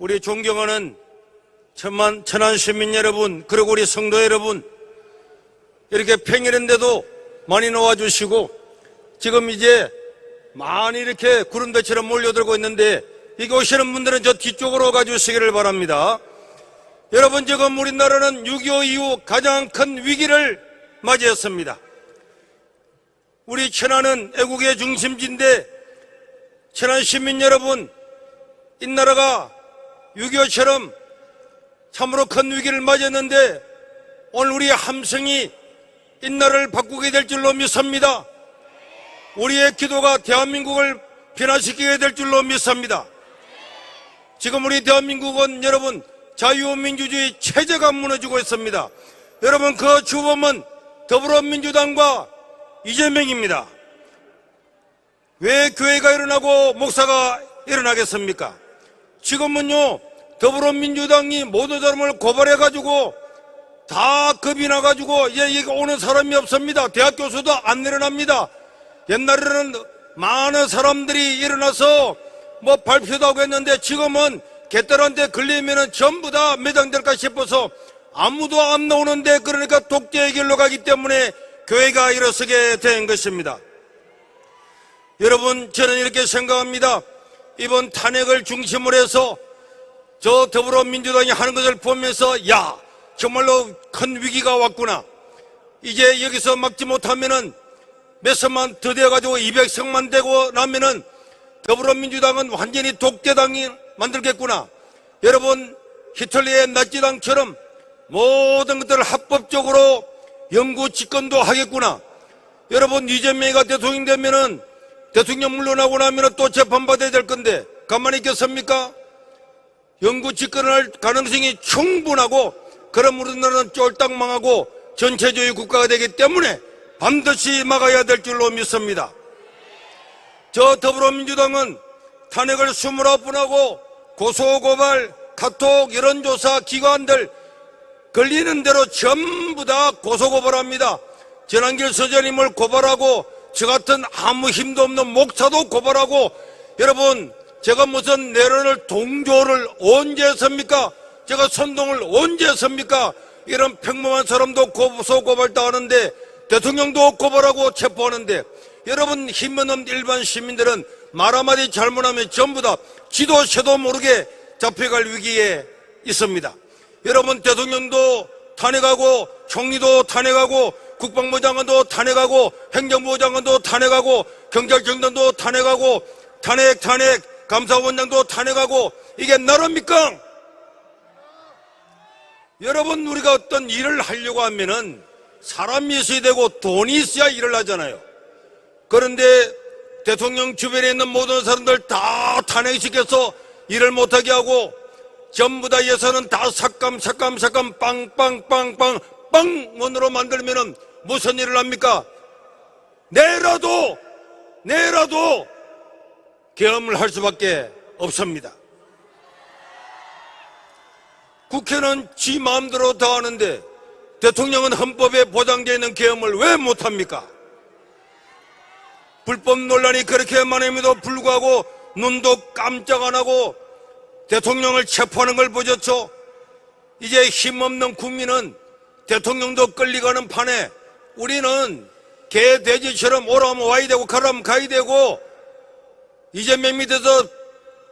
우리 존경하는 천안 시민 여러분, 그리고 우리 성도 여러분, 이렇게 평일인데도 많이 나와주시고 지금 이제 많이 이렇게 구름대처럼 몰려들고 있는데, 여기 오시는 분들은 저 뒤쪽으로 가주시기를 바랍니다. 여러분, 지금 우리나라는 6.25 이후 가장 큰 위기를 맞이했습니다. 우리 천안은 애국의 중심지인데, 천안 시민 여러분, 이 나라가 6.25처럼 참으로 큰 위기를 맞이했는데 오늘 우리의 함성이 이 나라를 바꾸게 될 줄로 믿습니다. 우리의 기도가 대한민국을 변화시키게 될 줄로 믿습니다. 지금 우리 대한민국은 여러분 자유민주주의 체제가 무너지고 있습니다. 여러분, 그 주범은 더불어민주당과 이재명입니다. 왜 교회가 일어나고 목사가 일어나겠습니까? 지금은요, 더불어민주당이 모든 사람을 고발해가지고 다 겁이 나가지고 이제 여기 오는 사람이 없습니다. 대학 교수도 안 내려납니다. 옛날에는 많은 사람들이 일어나서 뭐 발표도 하고 했는데 지금은 개딸한테 걸리면은 전부 다 매장될까 싶어서 아무도 안 나오는데, 그러니까 독재의 길로 가기 때문에 교회가 일어서게 된 것입니다. 여러분, 저는 이렇게 생각합니다. 이번 탄핵을 중심으로 해서 저 더불어민주당이 하는 것을 보면서, 야, 정말로 큰 위기가 왔구나. 이제 여기서 막지 못하면은 몇 석만 더 되어가지고 200석만 되고 나면은 더불어민주당은 완전히 독재당이 만들겠구나. 여러분, 히틀러의 나치당처럼 모든 것들을 합법적으로 영구 집권도 하겠구나. 여러분, 이재명이가 대통령 되면은 대통령 물러나고 나면은 또 재판받아야 될 건데 가만히 있겠습니까? 영구 집권을 할 가능성이 충분하고, 그럼 우리나라는 쫄딱 망하고 전체주의 국가가 되기 때문에 반드시 막아야 될 줄로 믿습니다. 저 더불어민주당은 탄핵을 29번 하고 고소고발, 카톡, 여론조사 기관들 걸리는 대로 전부 다 고소고발합니다. 전한길 서장님을 고발하고 저 같은 아무 힘도 없는 목사도 고발하고, 여러분, 제가 무슨 내란을 동조를 언제 했습니까? 제가 선동을 언제 했습니까? 이런 평범한 사람도 고소고발도 하는데 대통령도 고발하고 체포하는데, 여러분, 힘없는 일반 시민들은 말 한마디 잘못하면 전부 다 지도 새도 모르게 잡혀갈 위기에 있습니다. 여러분, 대통령도 탄핵하고 총리도 탄핵하고 국방부 장관도 탄핵하고 행정부 장관도 탄핵하고 경찰청장도 탄핵하고 탄핵 감사원장도 탄핵하고, 이게 나라입니까? 여러분, 우리가 어떤 일을 하려고 하면은 사람이 있어야 되고 돈이 있어야 일을 하잖아요. 그런데 대통령 주변에 있는 모든 사람들 다 탄핵시켜서 일을 못하게 하고 전부 다 예산은 다 삭감 빵빵빵빵 원으로 만들면은 무슨 일을 합니까? 내라도 계엄을 할 수밖에 없습니다. 국회는 지 마음대로 다 하는데 대통령은 헌법에 보장되어 있는 계엄을 왜 못합니까? 불법 논란이 그렇게 많음에도 불구하고 눈도 깜짝 안 하고 대통령을 체포하는 걸 보셨죠? 이제 힘없는 국민은 대통령도 끌려가는 판에 우리는 개, 돼지처럼 오라면 와야 되고 가라면 가야 되고, 이재명 밑에서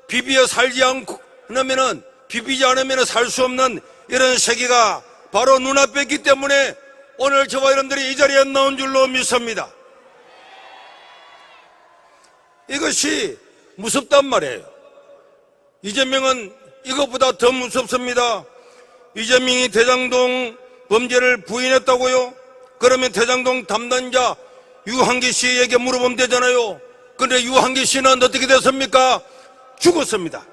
비비어 살지 않으면은, 비비지 않으면 살 수 없는 이런 세계가 바로 눈앞에 있기 때문에 오늘 저와 여러분들이 이 자리에 나온 줄로 믿습니다. 이것이 무섭단 말이에요. 이재명은 이것보다 더 무섭습니다. 이재명이 대장동 범죄를 부인했다고요? 그러면 대장동 담당자 유한기 씨에게 물어보면 되잖아요. 그런데 유한기 씨는 어떻게 됐습니까? 죽었습니다.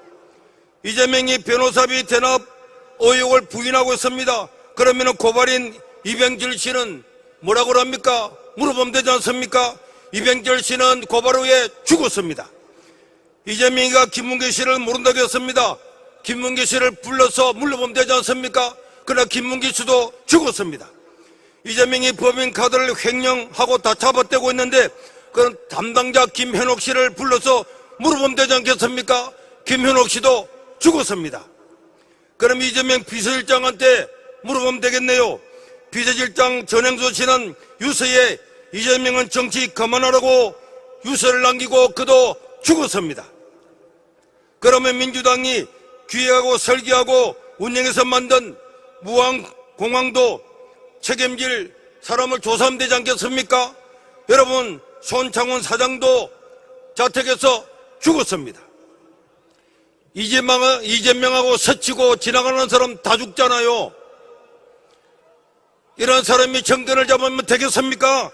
이재명이 변호사비 대납 의혹을 부인하고 있습니다. 그러면 고발인 이병철 씨는 뭐라고 합니까? 물어보면 되지 않습니까? 이병철 씨는 고발 후에 죽었습니다. 이재명이가 김문기 씨를 모른다고 했습니다. 김문기 씨를 불러서 물러보면 되지 않습니까? 그러나 김문기 씨도 죽었습니다. 이재명이 법인카드를 횡령하고 다 잡아떼고 있는데 그런 담당자 김현옥 씨를 불러서 물어보면 되지 않겠습니까? 김현옥 씨도 죽었습니다. 그럼 이재명 비서실장한테 물어보면 되겠네요. 비서실장 전행수 씨는 유서에 이재명은 정치 그만하라고 유서를 남기고 그도 죽었습니다. 그러면 민주당이 기획하고 설계하고 운영해서 만든 무안공항도 책임질 사람을 조사하면 되지 않겠습니까? 여러분, 손창훈 사장도 자택에서 죽었습니다. 이재명하고 스치고 지나가는 사람 다 죽잖아요. 이런 사람이 정권을 잡으면 되겠습니까?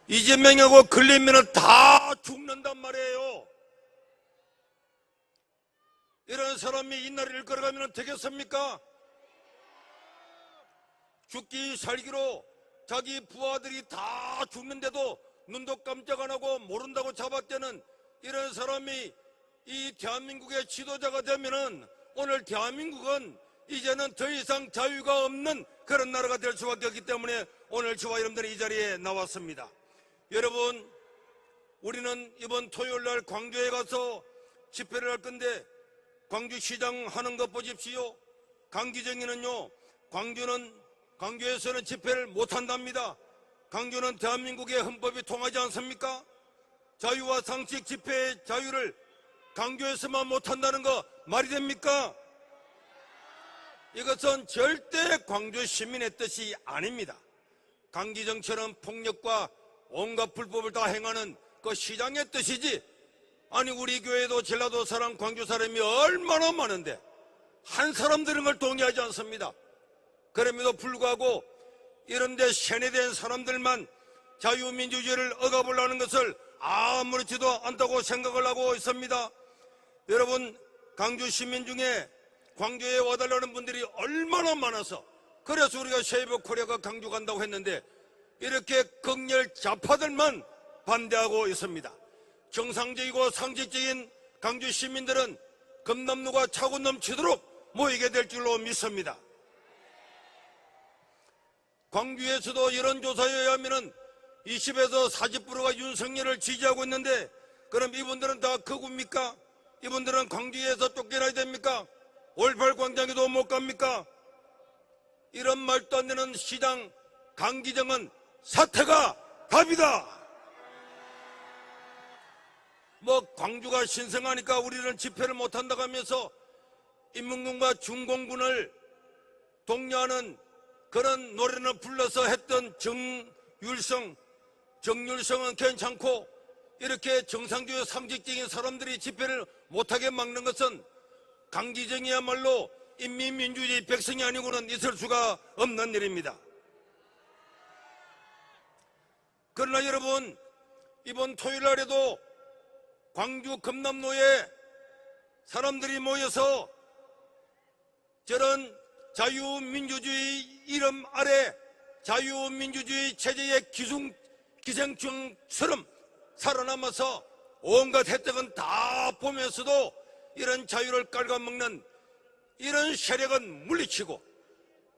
이재명하고 걸리면 다 죽는단 말이에요. 이런 사람이 이 나라를 걸어가면 되겠습니까? 죽기 살기로 자기 부하들이 다 죽는데도 눈도 깜짝 안 하고 모른다고 잡았다는 이런 사람이 이 대한민국의 지도자가 되면은 오늘 대한민국은 이제는 더 이상 자유가 없는 그런 나라가 될 수밖에 없기 때문에 오늘 저와 여러분들이 이 자리에 나왔습니다. 여러분, 우리는 이번 토요일 날 광주에 가서 집회를 할 건데 광주시장 하는 것 보십시오. 강기정이는요, 광주에서는 집회를 못한답니다. 광주는 대한민국의 헌법이 통하지 않습니까? 자유와 상식 집회의 자유를 광주에서만 못한다는 거 말이 됩니까? 이것은 절대 광주 시민의 뜻이 아닙니다. 강기정처럼 폭력과 온갖 불법을 다 행하는 그 시장의 뜻이지, 아니 우리 교회도 전라도 사람, 광주 사람이 얼마나 많은데 한 사람들은 걸 동의하지 않습니다. 그럼에도 불구하고 이런데 세뇌된 사람들만 자유민주주의를 억압하려는 것을 아무렇지도 않다고 생각을 하고 있습니다. 여러분, 광주 시민 중에 광주에 와달라는 분들이 얼마나 많아서 그래서 우리가 세이버 코리아가 광주 간다고 했는데 이렇게 극렬 좌파들만 반대하고 있습니다. 정상적이고 상식적인 광주 시민들은 금남루가 차고 넘치도록 모이게 될 줄로 믿습니다. 광주에서도 여론조사에 의하면 20에서 40%가 윤석열을 지지하고 있는데 그럼 이분들은 다 극우입니까? 이분들은 광주에서 쫓겨나야 됩니까? 5.18 광장에도 못 갑니까? 이런 말도 안 되는 시장 강기정은 사퇴가 답이다. 뭐 광주가 신성하니까 우리는 집회를 못한다고 하면서 인문군과 중공군을 독려하는 그런 노래를 불러서 했던 정율성은 괜찮고 이렇게 정상주의 상식적인 사람들이 집회를 못하게 막는 것은 강기정이야말로 인민민주주의 백성이 아니고는 있을 수가 없는 일입니다. 그러나 여러분, 이번 토요일 날에도 광주 금남로에 사람들이 모여서 저런 자유민주주의 이름 아래 자유민주주의 체제의 기생충처럼 살아남아서 온갖 혜택은 다 보면서도 이런 자유를 깔아먹는 이런 세력은 물리치고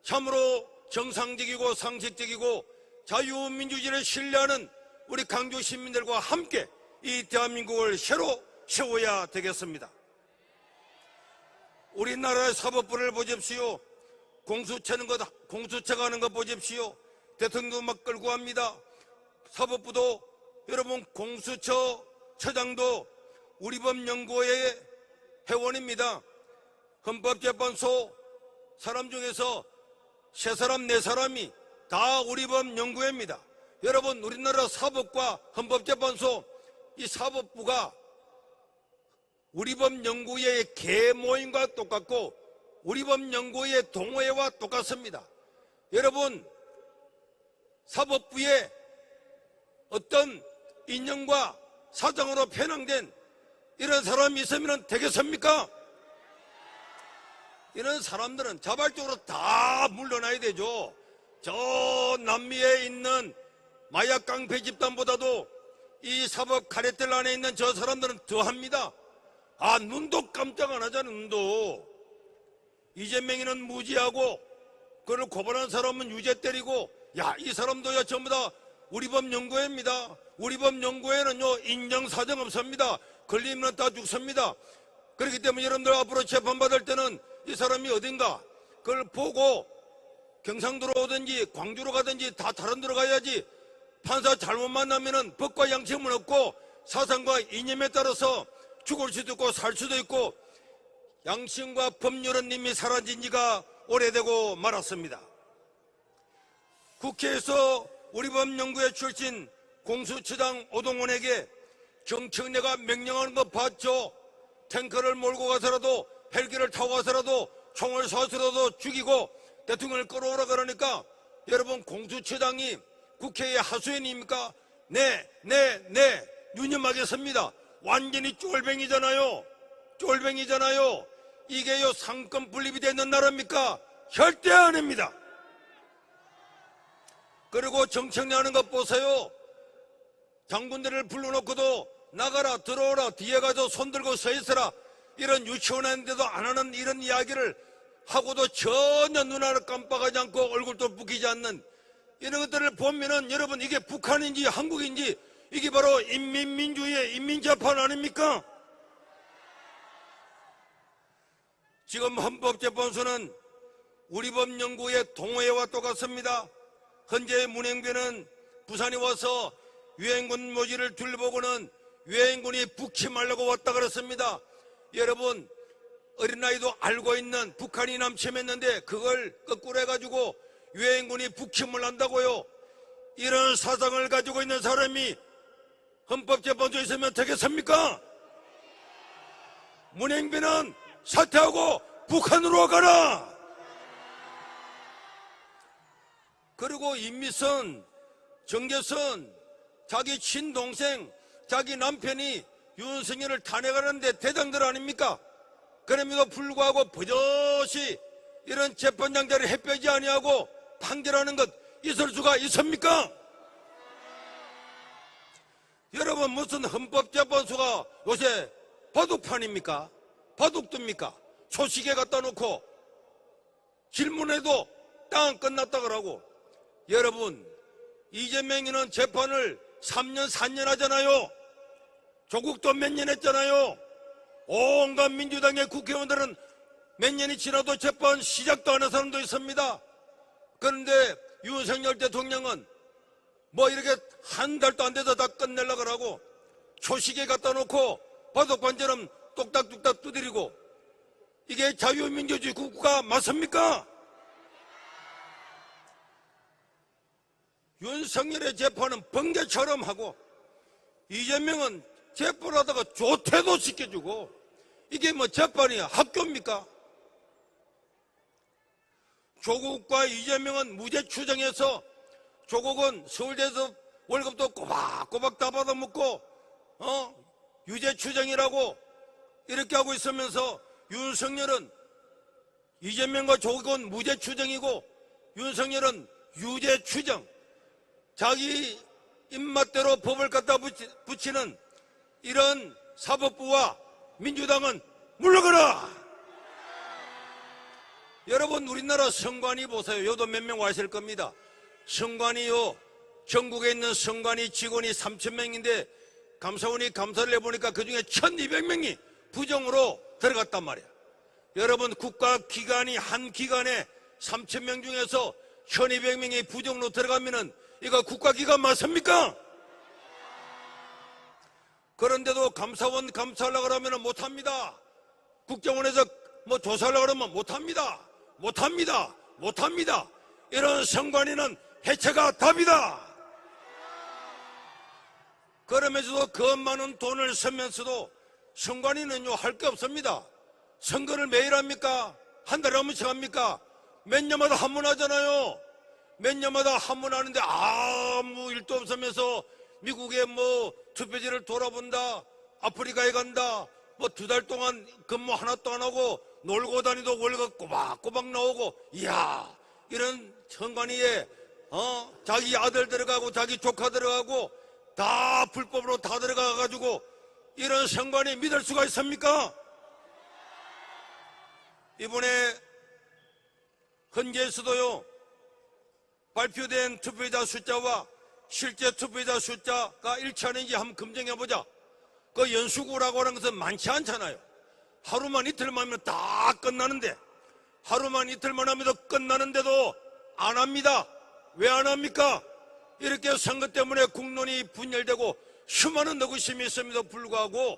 참으로 정상적이고 상식적이고 자유민주주의를 신뢰하는 우리 광주 시민들과 함께 이 대한민국을 새로 세워야 되겠습니다. 우리나라의 사법부를 보십시오. 공수처가 하는 거 보십시오. 대통령도 막 끌고 합니다. 사법부도 여러분 공수처처장도 우리법연구회의 회원입니다. 헌법재판소 사람 중에서 3사람 4사람이 다 우리법연구회입니다. 여러분, 우리나라 사법과 헌법재판소 이 사법부가 우리법연구회의 계모임과 똑같고 우리법연구회의 동호회와 똑같습니다. 여러분, 사법부에 어떤 인연과 사정으로 편향된 이런 사람이 있으면 되겠습니까? 이런 사람들은 자발적으로 다 물러나야 되죠. 저 남미에 있는 마약 깡패 집단보다도 이 사법 가래들 안에 있는 저 사람들은 더합니다. 눈도 깜짝 안 하잖아. 눈도. 이재명이는 무지하고 그를 고발한 사람은 유죄 때리고 이 사람도요 전부 다 우리법연구회입니다. 우리법연구회는요 인정사정 없습니다. 걸리면 다 죽습니다. 그렇기 때문에 여러분들 앞으로 재판받을 때는 이 사람이 어딘가 그걸 보고 경상도로 오든지 광주로 가든지 다 다른 데로 가야지, 판사 잘못 만나면은 법과 양심은 없고 사상과 이념에 따라서 죽을 수도 있고 살 수도 있고, 양심과 법률은 이미 사라진 지가 오래되고 말았습니다. 국회에서 우리 법연구회 출신 공수처장 오동원에게 정청래가 명령하는 거 봤죠? 탱크를 몰고 가서라도 헬기를 타고 가서라도 총을 쏴서라도 죽이고 대통령을 끌어오라 그러니까, 여러분 공수처장이 국회의 하수인입니까? 네, 유념하겠습니다. 완전히 쫄뱅이잖아요. 쫄뱅이잖아요. 이게요 상권 분립이 되는 나라입니까? 절대 아닙니다. 그리고 정청래 하는 것 보세요. 장군들을 불러놓고도 나가라 들어오라 뒤에 가서 손들고 서 있어라, 이런 유치원인데도 안 하는 이런 이야기를 하고도 전혀 눈알을 깜빡하지 않고 얼굴도 붓기지 않는 이런 것들을 보면은, 여러분 이게 북한인지 한국인지 이게 바로 인민민주의 인민재판 아닙니까? 지금 헌법재판소는 우리 법연구의 동호회와 똑같습니다. 현재 문행배는 부산에 와서 유엔군 모지를 둘러보고는 유엔군이 북침하려고 왔다 그랬습니다. 여러분 어린아이도 알고 있는 북한이 남침했는데 그걸 거꾸로 해가지고 유엔군이 북침을 한다고요. 이런 사상을 가지고 있는 사람이 헌법재판소에 있으면 되겠습니까? 문행배는 사퇴하고 북한으로 가라. 그리고 임미선, 정계선, 자기 친동생, 자기 남편이 윤석열을 탄핵하는데 대장들 아닙니까? 그럼에도 불구하고 버젓이 이런 재판장자를 햇빼지 아니하고 판결하는 것 있을 수가 있습니까? 여러분 무슨 헌법재판소가 요새 바둑판입니까? 바둑두입니까? 초시계 갖다 놓고 질문해도 땅 끝났다 그러고. 여러분 이재명이는 재판을 3년 4년 하잖아요. 조국도 몇 년 했잖아요. 온갖 민주당의 국회의원들은 몇 년이 지나도 재판 시작도 안 한 사람도 있습니다. 그런데 윤석열 대통령은 뭐 이렇게 한 달도 안 돼서 다 끝내려고 하고 초시계 갖다 놓고 바둑판처럼 똑딱똑딱 두드리고, 이게 자유민주주의 국가 맞습니까? 윤석열의 재판은 번개처럼 하고 이재명은 재판하다가 조퇴도 시켜주고, 이게 뭐 재판이야 학교입니까? 조국과 이재명은 무죄 추정해서 조국은 서울대에서 월급도 꼬박꼬박 다 받아먹고 유죄 추정이라고 이렇게 하고 있으면서, 윤석열은 이재명과 조국은 무죄 추정이고 윤석열은 유죄 추정, 자기 입맛대로 법을 갖다 붙이는 이런 사법부와 민주당은 물러가라. 여러분 우리나라 성관이 보세요. 여도 몇 명 와 있을 겁니다. 성관이요, 전국에 있는 성관이 직원이 3,000명인데 감사원이 감사를 해보니까 그중에 1,200명이 부정으로 들어갔단 말이야. 여러분 국가기관이 한 기관에 3,000명 중에서 1,200명이 부정으로 들어가면은 이거 국가기관 맞습니까? 그런데도 감사원 감사하려고 그러면 못합니다. 국정원에서 뭐 조사하려고 그러면 못합니다. 이런 선관위는 해체가 답이다. 그러면서도 그 많은 돈을 쓰면서도 선관위는요 할 게 없습니다. 선거를 매일 합니까? 한 달에 한 번씩 합니까? 몇 년마다 한 번 하잖아요. 몇 년마다 한 번 하는데 아무 일도 없으면서 미국에 뭐 투표지를 돌아본다, 아프리카에 간다, 뭐 2달 동안 근무 하나도 안 하고 놀고 다니도 월급 꼬박꼬박 나오고, 이야, 이런 선관위에 자기 아들 들어가고 자기 조카 들어가고 다 불법으로 다 들어가가지고 이런 선관위 믿을 수가 있습니까? 이번에 헌재에서도요 발표된 투표자 숫자와 실제 투표자 숫자가 일치하는지 한번 검증해보자. 그 연수구라고 하는 것은 많지 않잖아요. 하루만 이틀만 하면 다 끝나는데, 하루만 이틀만 하면 끝나는데도 안 합니다. 왜 안 합니까? 이렇게 선거 때문에 국론이 분열되고 수많은 의구심이 있음에도 불구하고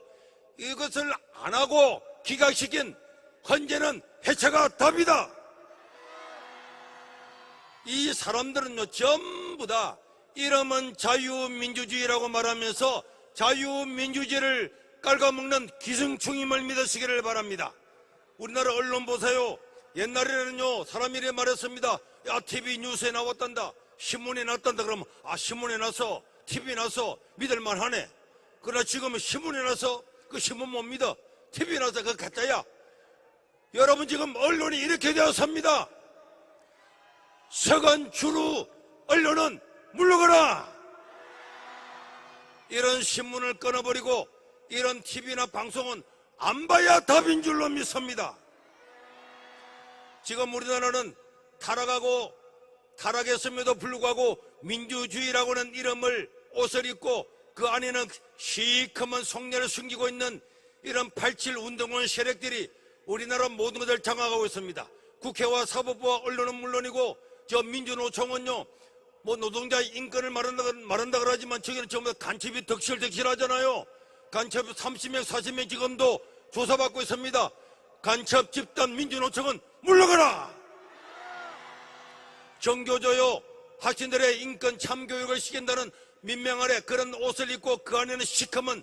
이것을 안 하고 기각시킨 헌재는 해체가 답이다. 이 사람들은요, 전부 다 이름은 자유민주주의라고 말하면서 자유민주주의를 깔아먹는 기생충임을 믿으시기를 바랍니다. 우리나라 언론 보세요. 옛날에는요, 사람이 이렇게 말했습니다. 야, TV 뉴스에 나왔단다, 신문에 났단다. 그러면 신문에 나서, TV에 나서 믿을만 하네. 그러나 지금은 신문에 나서 그 신문 못 믿어. TV에 나서 그거 가짜야. 여러분, 지금 언론이 이렇게 되었습니다. 서간 주루 언론은 물러가라. 이런 신문을 끊어버리고 이런 TV나 방송은 안 봐야 답인 줄로 믿습니다. 지금 우리나라는 타락하고 타락했음에도 불구하고 민주주의라고는 이름을 옷을 입고 그 안에는 시커먼 속내를 숨기고 있는 이런 87 운동원 세력들이 우리나라 모든 것을 장악하고 있습니다. 국회와 사법부와 언론은 물론이고 저 민주노총은요, 뭐 노동자의 인권을 말한다 그러지만 저기는 전부 다 간첩이 덕실덕실하잖아요. 간첩 30명 40명 지금도 조사받고 있습니다. 간첩 집단 민주노총은 물러가라. 정교조요, 학생들의 인권 참교육을 시킨다는 민명 아래 그런 옷을 입고 그 안에는 시커먼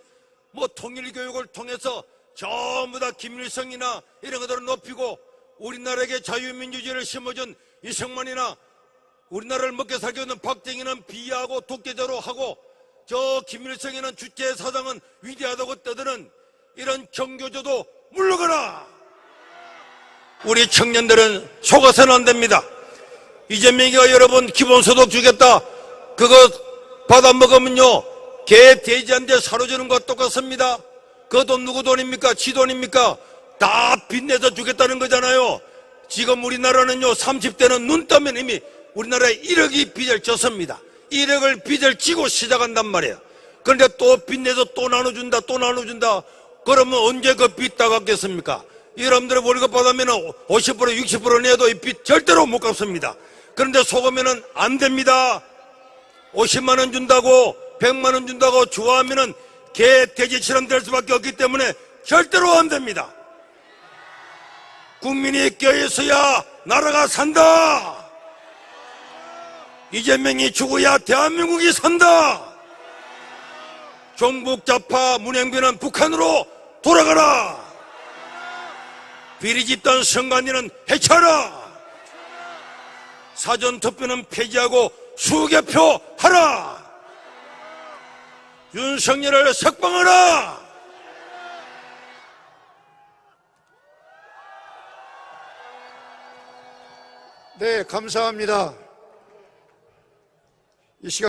뭐 통일교육을 통해서 전부 다 김일성이나 이런 것들을 높이고 우리나라에게 자유민주주의를 심어준 이승만이나 우리나라를 먹게 살게 하는 박정희는 비하하고 독재자로 하고 저 김일성이는 주체사상은 위대하다고 떠드는 이런 정교조도 물러가라. 우리 청년들은 속아서는 안 됩니다. 이재명이가 여러분 기본소득 주겠다, 그거 받아먹으면요 개 돼지한테 사료주는 것과 똑같습니다. 그 돈 누구 돈입니까? 지 돈입니까? 다 빚내서 주겠다는 거잖아요. 지금 우리나라는요 30대는 눈 뜨면 이미 우리나라에 1억이 빚을 졌습니다. 1억을 빚을 지고 시작한단 말이에요. 그런데 또 빚내서 또 나눠준다, 또 나눠준다. 그러면 언제 그 빚 다 갚겠습니까? 여러분들의 월급 받으면 50% 60% 내도 이 빚 절대로 못 갚습니다. 그런데 속으면 안 됩니다. 50만 원 준다고 100만 원 준다고 좋아하면은 개 돼지처럼 될 수밖에 없기 때문에 절대로 안 됩니다. 국민이 껴있어야 나라가 산다. 이재명이 죽어야 대한민국이 산다. 종북 좌파 문행비는 북한으로 돌아가라. 비리 집단 선관위는 해체하라. 사전투표는 폐지하고 수개표 하라. 윤석열을 석방하라. 네, 감사합니다. 이 시간